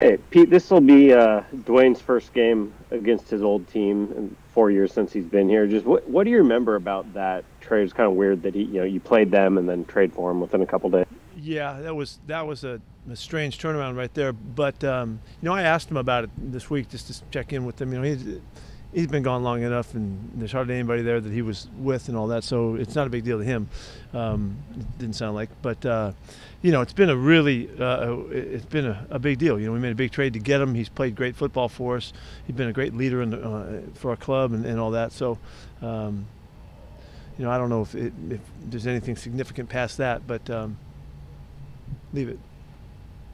Hey, Pete, this will be Dwayne's first game against his old team in 4 years since he's been here. Just what do you remember about that trade? It's kind of weird that you played them and then trade for him within a couple days. Yeah, that was a strange turnaround right there. But I asked him about it this week just to check in with him. He's been gone long enough, and there's hardly anybody there that he was with and all that, so it's not a big deal to him. It didn't sound like, but it's been a big deal. We made a big trade to get him. He's played great football for us. He's been a great leader for our club and all that. So, I don't know if there's anything significant past that, but leave it.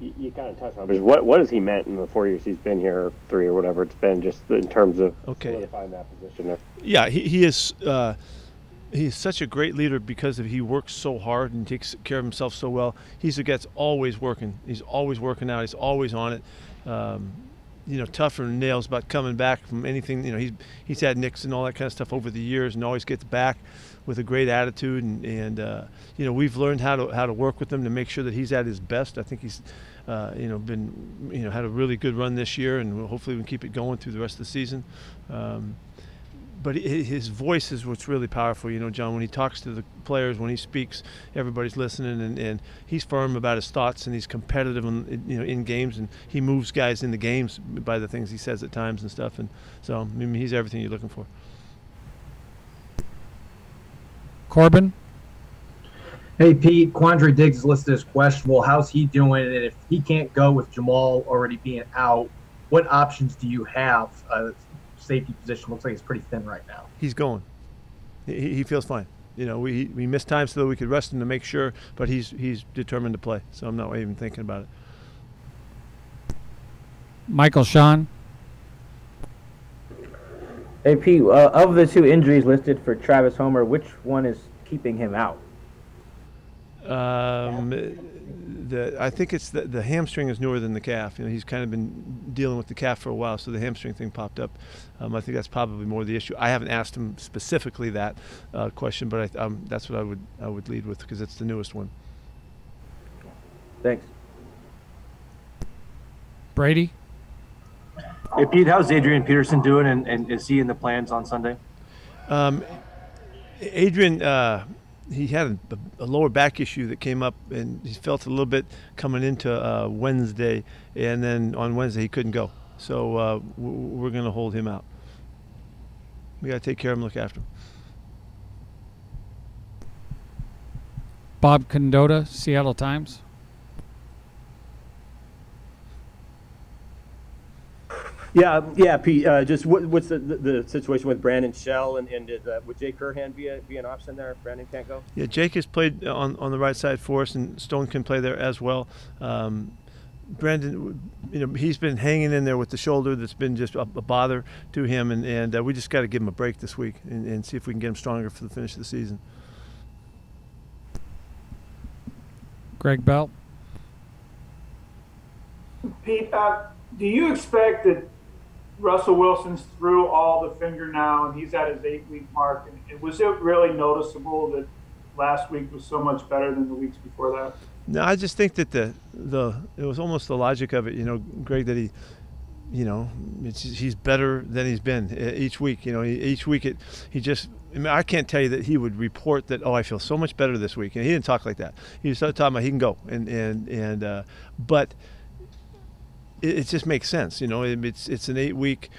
You kind of touched on it. What has he meant in the 4 years he's been here, or 3 or whatever it's been, just in terms of solidifying that position there? Yeah, he is. He's such a great leader because he works so hard and takes care of himself so well. He's a guy's always working. He's always working out. He's always on it. Tougher than nails about coming back from anything. He's had nicks and all that kind of stuff over the years, and always gets back with a great attitude. And we've learned how to work with him to make sure that he's at his best. I think he's been had a really good run this year, and hopefully we can keep it going through the rest of the season. But his voice is what's really powerful, John. When he talks to the players, when he speaks, everybody's listening, and he's firm about his thoughts, and he's competitive in games, and he moves guys into games by the things he says at times and stuff. And so, he's everything you're looking for. Corbin? Hey, Pete, Quandre Diggs is listed as questionable. How's he doing? And if he can't go with Jamal already being out, what options do you have? Safety position looks like it's pretty thin right now. He's going. He feels fine. We missed time so that we could rest him to make sure, but he's determined to play. So I'm not even thinking about it. Michael Sean. Hey, Pete, of the two injuries listed for Travis Homer, which one is keeping him out? I think it's the hamstring is newer than the calf. He's kind of been dealing with the calf for a while, so the hamstring thing popped up. I think that's probably more the issue. I haven't asked him specifically that question, but that's what I would lead with because it's the newest one. Thanks. Brady? Hey, Pete, how's Adrian Peterson doing, and is he in the plans on Sunday? Adrian, he had a lower back issue that came up, and he felt a little bit coming into Wednesday, and then on Wednesday he couldn't go. So we're going to hold him out. We got to take care of him, look after him. Bob Condotta, Seattle Times. Yeah, Pete. Just what's the situation with Brandon Shell and would Jake Curhan be an option there if Brandon can't go? Yeah, Jake has played on the right side for us, and Stone can play there as well. Brandon, he's been hanging in there with the shoulder that's been just a bother to him, and we just got to give him a break this week and see if we can get him stronger for the finish of the season. Greg Bell. Pete, do you expect that Russell Wilson's through all the finger now and he's at his 8-week mark? And was it really noticeable that last week was so much better than the weeks before that? No, I just think that it was almost the logic of it, Greg, that he's better than he's been each week. Each week I can't tell you that he would report that, I feel so much better this week. And he didn't talk like that. He was talking about he can go, but it just makes sense. It's an 8-week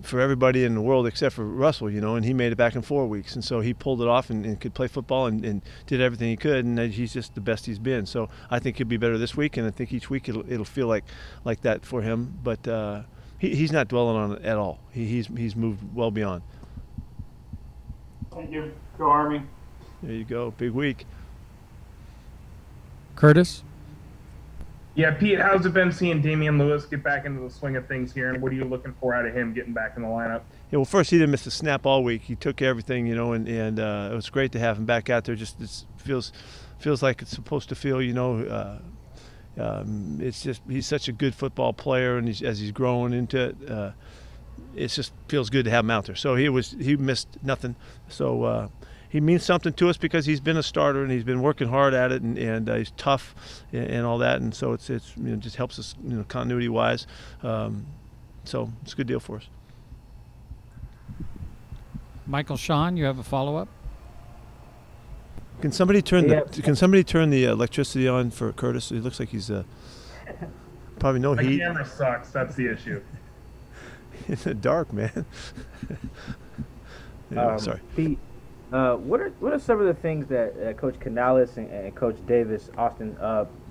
for everybody in the world except for Russell, and he made it back in 4 weeks. And so he pulled it off and could play football and did everything he could. And he's just the best he's been. So I think he'll be better this week. And I think each week it'll feel like that for him. But he's not dwelling on it at all. He's moved well beyond. Thank you. Go Army. There you go. Big week. Curtis? Yeah, Pete, how's it been seeing Damian Lewis get back into the swing of things here, and what are you looking for out of him getting back in the lineup? Yeah, well, first, he didn't miss a snap all week. He took everything, and it was great to have him back out there. Just it feels like it's supposed to feel, it's just he's such a good football player, and as he's growing into it, it just feels good to have him out there. So he missed nothing. So he means something to us because he's been a starter and he's been working hard at it, and he's tough and all that, and so it's just helps us continuity wise. So it's a good deal for us. Michael Sean, you have a follow-up? Can somebody turn the electricity on for Curtis? It looks like he's probably no heat. The camera sucks. That's the issue. In the dark, man. Sorry. Pete, what are some of the things that Coach Canales and Coach Davis Austin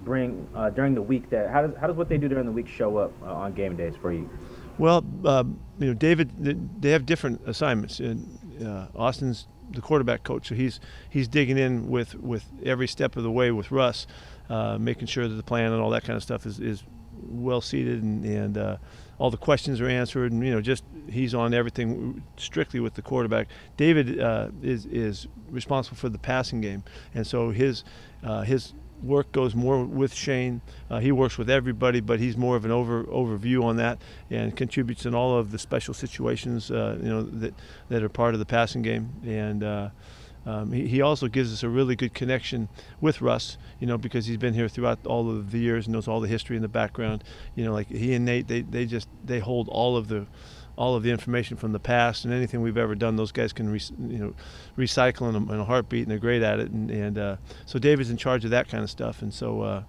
bring during the week? How does what they do during the week show up on game days for you? Well, David, they have different assignments. Austin's the quarterback coach, so he's digging in with every step of the way with Russ, making sure that the plan and all that kind of stuff is well seated and all the questions are answered, and just he's on everything strictly with the quarterback. David is responsible for the passing game, and so his work goes more with Shane. He works with everybody, but he's more of an overview on that and contributes in all of the special situations that are part of the passing game. And he also gives us a really good connection with Russ, because he's been here throughout all of the years and knows all the history in the background. Like he and Nate, they hold all of the information from the past, and anything we've ever done, those guys can recycle in a heartbeat, and they're great at it. And so David's in charge of that kind of stuff, and so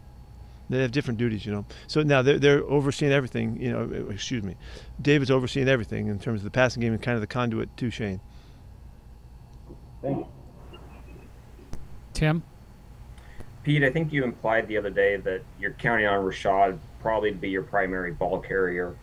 they have different duties, So now they're overseeing everything, Excuse me, David's overseeing everything in terms of the passing game and kind of the conduit to Shane. Thank you. Tim? Pete, I think you implied the other day that you're counting on Rashad probably to be your primary ball carrier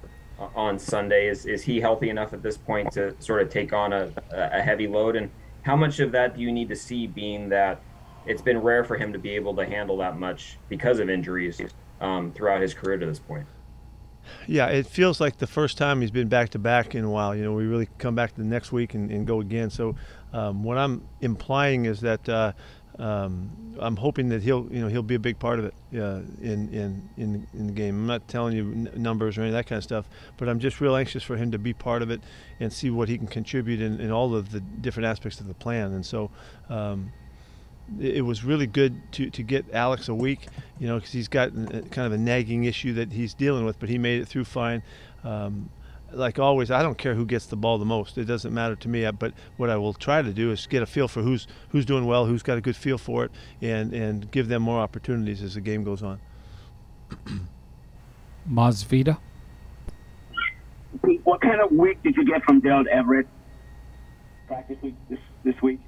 on Sunday. Is he healthy enough at this point to sort of take on a heavy load? And how much of that do you need to see, being that it's been rare for him to be able to handle that much because of injuries throughout his career to this point? Yeah, it feels like the first time he's been back-to-back in a while. We really come back the next week and go again. So what I'm implying is that I'm hoping that he'll be a big part of it in the game. I'm not telling you numbers or any of that kind of stuff, but I'm just real anxious for him to be part of it and see what he can contribute in all of the different aspects of the plan. And so it was really good to get Alex a week, because he's got kind of a nagging issue that he's dealing with, but he made it through fine. Like always, I don't care who gets the ball the most. It doesn't matter to me. But what I will try to do is get a feel for who's doing well, who's got a good feel for it, and give them more opportunities as the game goes on. Masvida? What kind of week did you get from Gerald Everett practice week this week?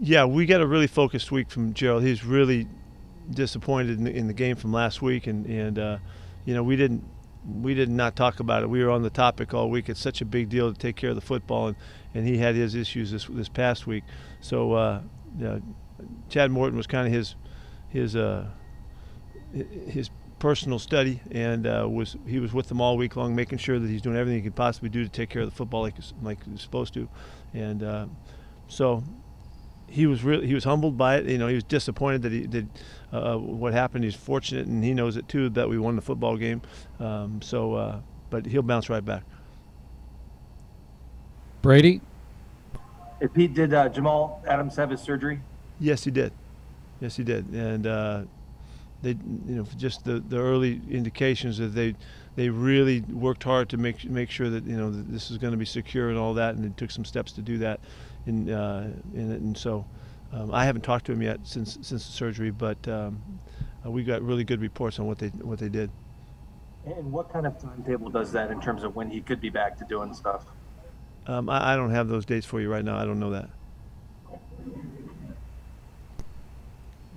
Yeah, we got a really focused week from Gerald. He's really disappointed in the game from last week, and we did not talk about it. We were on the topic all week. It's such a big deal to take care of the football, and he had his issues this past week. So Chad Morton was kind of his personal study, and he was with them all week long, making sure that he's doing everything he could possibly do to take care of the football like he's supposed to. And so he was humbled by it. He was disappointed that he did what happened. He's fortunate, and he knows it too, that we won the football game. But he'll bounce right back. Brady? Hey, Pete, did Jamal Adams have his surgery? Yes, he did. And they, just the early indications that they really worked hard to make sure that that this is going to be secure and all that, and they took some steps to do that. And so I haven't talked to him yet since the surgery, but we got really good reports on what they did. And what kind of timetable does that in terms of when he could be back to doing stuff? I don't have those dates for you right now. I don't know that.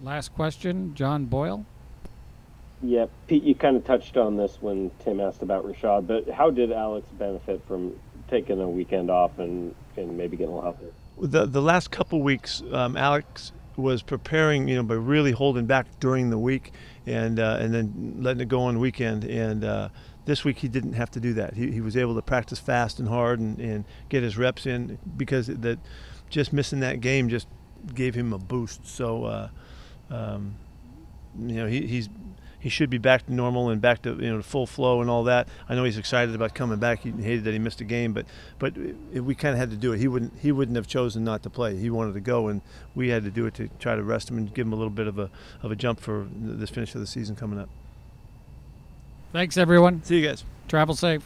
Last question, John Boyle. Yeah, Pete, you kind of touched on this when Tim asked about Rashad, but how did Alex benefit from taking a weekend off and maybe getting a little help there? The last couple weeks, Alex was preparing, by really holding back during the week and then letting it go on the weekend. And this week he didn't have to do that. He was able to practice fast and hard and get his reps in, because just missing that game just gave him a boost. So, he's he should be back to normal and back to to full flow and all that. I know he's excited about coming back. He hated that he missed a game, but we kind of had to do it. He wouldn't have chosen not to play. He wanted to go, and we had to do it to try to rest him and give him a little bit of a jump for this finish of the season coming up. Thanks, everyone. See you guys. Travel safe.